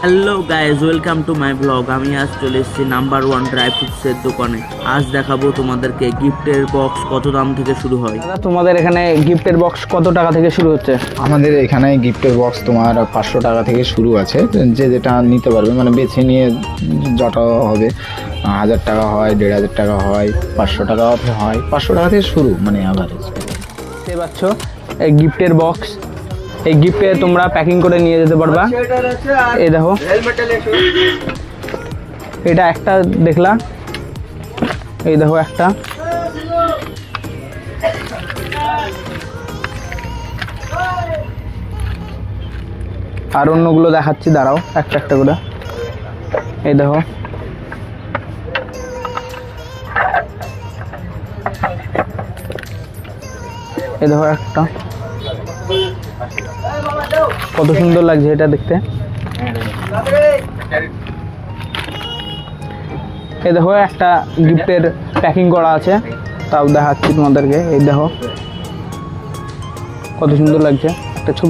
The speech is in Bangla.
Hello guys, welcome to my blog. আমি আজ চলে এসেছি নাম্বার ওয়ান ড্রাই ফ্রুটসের দোকানে। আজ দেখাবো তোমাদেরকে গিফটের বক্স কত দাম থেকে শুরু হয়। দাদা, তোমাদের এখানে গিফটের বক্স কত টাকা থেকে শুরু হচ্ছে? আমাদের এখানে গিফটের বক্স তোমার 500 টাকা থেকে শুরু আছে, যে যেটা নিতে পারবে, মানে বেছে নিয়ে যটা হবে। 1000 টাকা হয়, 1500 টাকা হয়, 500 টাকা হয়, 500 টাকা থেকে শুরু, মানে অ্যাভারেজ। দেখতে পাচ্ছ এই গিফটের বক্স, এই গিফটে তোমরা প্যাকিং করে নিয়ে যেতে পারবা। এই দেখো, এটা একটা দেখলা, এই দেখো একটা, আর অন্যগুলো দেখাচ্ছি, দাঁড়াও একটা একটা করে। এই দেখো, এই দেখো একটা, কত সুন্দর লাগছে এটা দেখতে। এই দেখো একটা গিফটের প্যাকিং করা আছে, তাও দেখাচ্ছি তোমাদেরকে। এই দেখো কত সুন্দর লাগছে, একটা ছবি।